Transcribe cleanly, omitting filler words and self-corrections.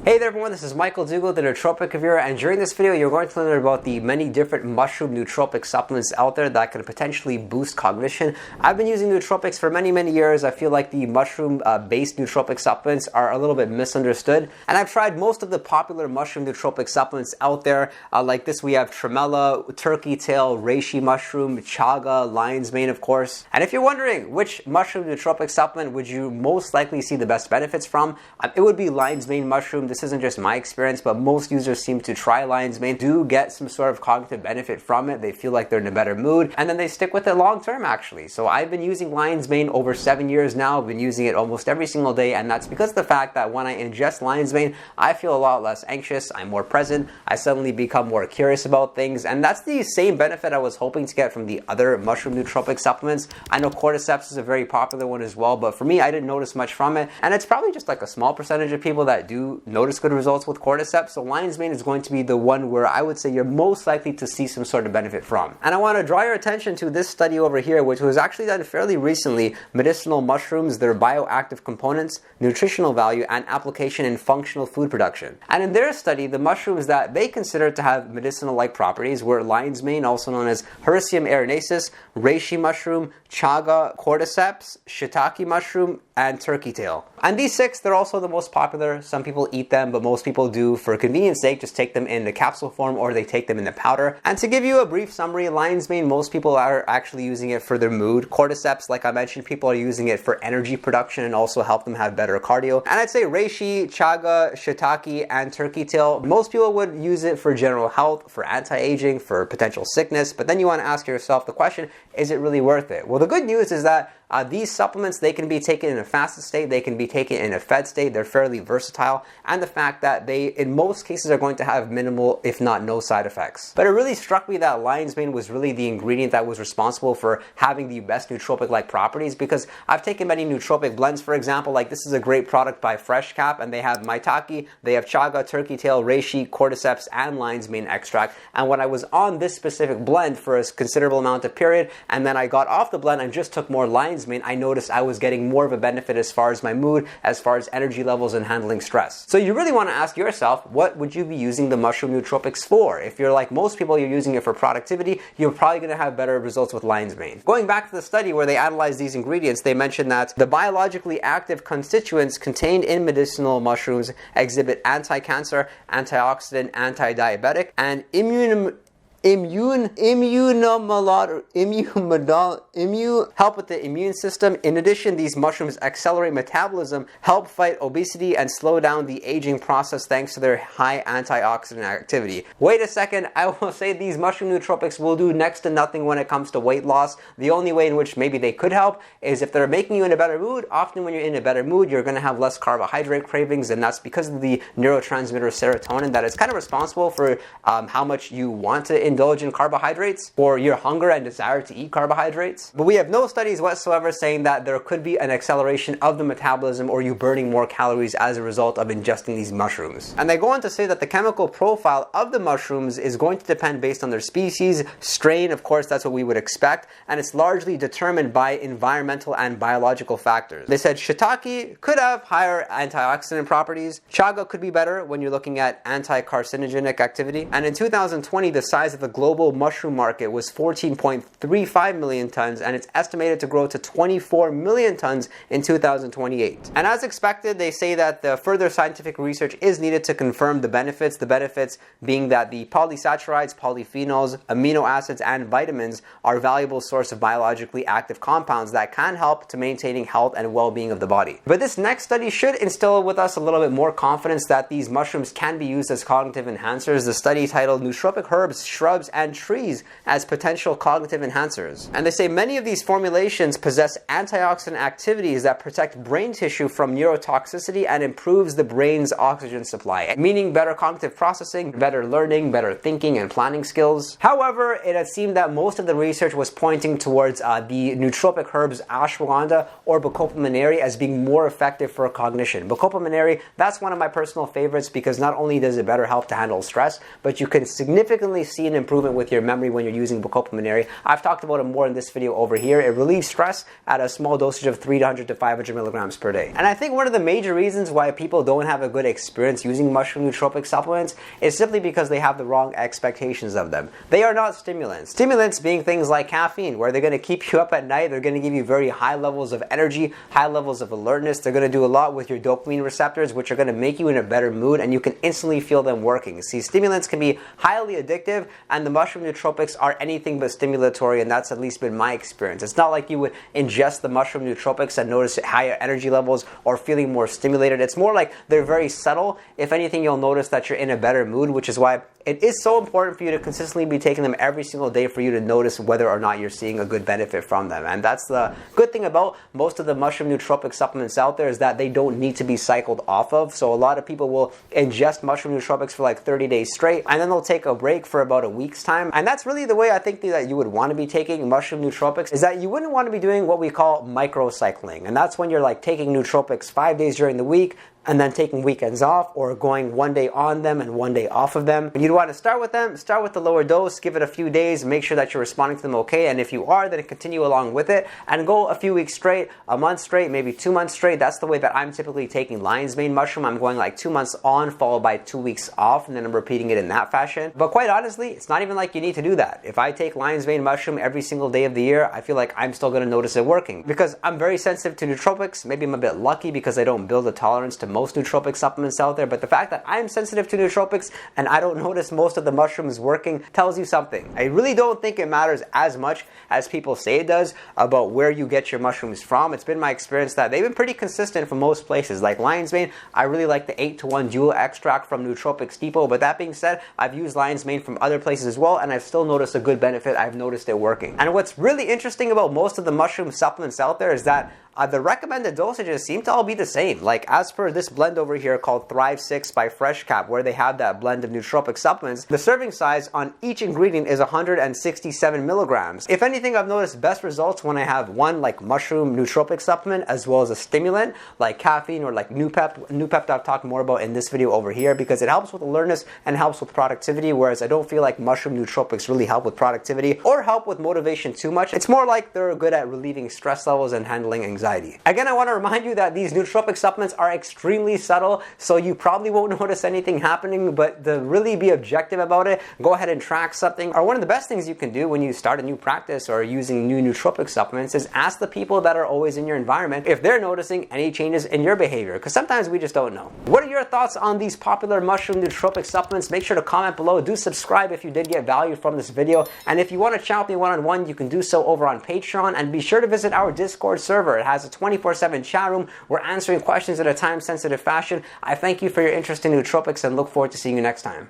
Hey there everyone, this is Michael Dougal, the Nootropic Reviewer, and during this video you're going to learn about the many different mushroom nootropic supplements out there that can potentially boost cognition. I've been using nootropics for many years. I feel like the mushroom-based nootropic supplements are a little bit misunderstood, and I've tried most of the popular mushroom nootropic supplements out there. Like this, we have tremella, turkey tail, reishi mushroom, chaga, lion's mane, of course. And if you're wondering which mushroom nootropic supplement would you most likely see the best benefits from, it would be lion's mane mushroom. This isn't just my experience, but most users seem to try lion's mane, do get some sort of cognitive benefit from it. They feel like they're in a better mood, and then they stick with it long term actually. So I've been using lion's mane over 7 years now. I've been using it almost every single day, and that's because of the fact that when I ingest lion's mane, I feel a lot less anxious, I'm more present, I suddenly become more curious about things, and that's the same benefit I was hoping to get from the other mushroom nootropic supplements. I know cordyceps is a very popular one as well, but for me, I didn't notice much from it, and it's probably just like a small percentage of people that do notice good results with cordyceps. So lion's mane is going to be the one where I would say you're most likely to see some sort of benefit from. And I want to draw your attention to this study over here, which was actually done fairly recently: Medicinal mushrooms, their bioactive components, nutritional value, and application in functional food production. And in their study, the mushrooms that they considered to have medicinal-like properties were lion's mane, also known as Hericium erinaceus, reishi mushroom, chaga, cordyceps, shiitake mushroom, and turkey tail. And these 6, they're also the most popular. Some people eat them, but most people do, for convenience sake, just take them in the capsule form or they take them in the powder. And to give you a brief summary, lion's mane, most people are actually using it for their mood. Cordyceps, like I mentioned, people are using it for energy production and also help them have better cardio. And I'd say reishi, chaga, shiitake, and turkey tail, most people would use it for general health, for anti-aging, for potential sickness. But then you want to ask yourself the question, is it really worth it? Well, the good news is that these supplements, they can be taken in a fasted state, they can be taken in a fed state, they're fairly versatile, and the fact that they, in most cases, are going to have minimal, if not no, side effects. But it really struck me that lion's mane was really the ingredient that was responsible for having the best nootropic-like properties, because I've taken many nootropic blends, for example, like this is a great product by FreshCap, and they have maitake, they have chaga, turkey tail, reishi, cordyceps, and lion's mane extract. And when I was on this specific blend for a considerable amount of period, and then I got off the blend and just took more lion's mane, I noticed I was getting more of a benefit as far as my mood, as far as energy levels and handling stress. So you really want to ask yourself, what would you be using the mushroom nootropics for? If you're like most people, you're using it for productivity, you're probably going to have better results with lion's mane. Going back to the study where they analyzed these ingredients, they mentioned that the biologically active constituents contained in medicinal mushrooms exhibit anti-cancer, antioxidant, anti-diabetic, and help with the immune system. In addition, these mushrooms accelerate metabolism, help fight obesity, and slow down the aging process thanks to their high antioxidant activity. Wait a second, I will say these mushroom nootropics will do next to nothing when it comes to weight loss. The only way in which maybe they could help is if they're making you in a better mood. Often when you're in a better mood, you're going to have less carbohydrate cravings, and that's because of the neurotransmitter serotonin that is kind of responsible for how much you want to indulge in carbohydrates, or your hunger and desire to eat carbohydrates. But we have no studies whatsoever saying that there could be an acceleration of the metabolism or you burning more calories as a result of ingesting these mushrooms. And they go on to say that the chemical profile of the mushrooms is going to depend based on their species, strain, of course that's what we would expect, and it's largely determined by environmental and biological factors. They said shiitake could have higher antioxidant properties, chaga could be better when you're looking at anti-carcinogenic activity, and in 2020 the size of the global mushroom market was 14.35 million tons, and it's estimated to grow to 24 million tons in 2028. And as expected, they say that the further scientific research is needed to confirm the benefits being that the polysaccharides, polyphenols, amino acids, and vitamins are valuable source of biologically active compounds that can help to maintaining health and well-being of the body. But this next study should instill with us a little bit more confidence that these mushrooms can be used as cognitive enhancers. The study titled Nootropic Herbs, Shrubs, and Trees as Potential Cognitive Enhancers. And they say many of these formulations possess antioxidant activities that protect brain tissue from neurotoxicity and improves the brain's oxygen supply, meaning better cognitive processing, better learning, better thinking and planning skills. However, it had seemed that most of the research was pointing towards the nootropic herbs ashwagandha or Bacopa monnieri as being more effective for cognition. Bacopa monnieri, that's one of my personal favorites because not only does it better help to handle stress, but you can significantly see an improvement with your memory when you're using bucoplementary. I've talked about it more in this video over here. It relieves stress at a small dosage of 300 to 500 milligrams per day. And I think one of the major reasons why people don't have a good experience using mushroom nootropic supplements is simply because they have the wrong expectations of them. They are not stimulants. Stimulants being things like caffeine, where they're going to keep you up at night, they're going to give you very high levels of energy, high levels of alertness, they're going to do a lot with your dopamine receptors, which are going to make you in a better mood, and you can instantly feel them working. See, stimulants can be highly addictive, and the mushroom nootropics are anything but stimulatory, and that's at least been my experience. It's not like you would ingest the mushroom nootropics and notice higher energy levels or feeling more stimulated. It's more like they're very subtle. If anything, you'll notice that you're in a better mood, which is why it is so important for you to consistently be taking them every single day for you to notice whether or not you're seeing a good benefit from them. And that's the good thing about most of the mushroom nootropic supplements out there, is that they don't need to be cycled off of. So a lot of people will ingest mushroom nootropics for like 30 days straight, and then they'll take a break for about a week's time. And that's really the way I think that you would want to be taking mushroom nootropics, is that you wouldn't want to be doing what we call microcycling. And that's when you're like taking nootropics 5 days during the week, and then taking weekends off, or going one day on them and one day off of them. You'd want to start with them, start with the lower dose, give it a few days, make sure that you're responding to them okay, and if you are, then continue along with it, and go a few weeks straight, a month straight, maybe 2 months straight. That's the way that I'm typically taking lion's mane mushroom. I'm going like 2 months on, followed by 2 weeks off, and then I'm repeating it in that fashion. But quite honestly, it's not even like you need to do that. If I take lion's mane mushroom every single day of the year, I feel like I'm still going to notice it working, because I'm very sensitive to nootropics. Maybe I'm a bit lucky because I don't build a tolerance to most nootropic supplements out there, but the fact that I'm sensitive to nootropics and I don't notice most of the mushrooms working tells you something. I really don't think it matters as much as people say it does about where you get your mushrooms from. It's been my experience that they've been pretty consistent from most places. Like lion's mane, I really like the 8-to-1 dual extract from Nootropics Depot, but that being said, I've used lion's mane from other places as well, and I've still noticed a good benefit. I've noticed it working. And what's really interesting about most of the mushroom supplements out there is that the recommended dosages seem to all be the same. Like as per this blend over here called Thrive 6 by FreshCap, where they have that blend of nootropic supplements, the serving size on each ingredient is 167 milligrams. If anything, I've noticed best results when I have one like mushroom nootropic supplement as well as a stimulant like caffeine or like Noopep. Noopep I've talked more about in this video over here, because it helps with alertness and helps with productivity, whereas I don't feel like mushroom nootropics really help with productivity or help with motivation too much. It's more like they're good at relieving stress levels and handling anxiety. Again, I want to remind you that these nootropic supplements are extremely subtle, so you probably won't notice anything happening, but to really be objective about it, go ahead and track something. Or one of the best things you can do when you start a new practice or using new nootropic supplements is ask the people that are always in your environment if they're noticing any changes in your behavior, because sometimes we just don't know. What are your thoughts on these popular mushroom nootropic supplements? Make sure to comment below. Do subscribe if you did get value from this video, and if you want to chat with me one-on-one, you can do so over on Patreon, and be sure to visit our Discord server. It has a 24/7 chat room. We're answering questions in a time-sensitive fashion. I thank you for your interest in nootropics and look forward to seeing you next time.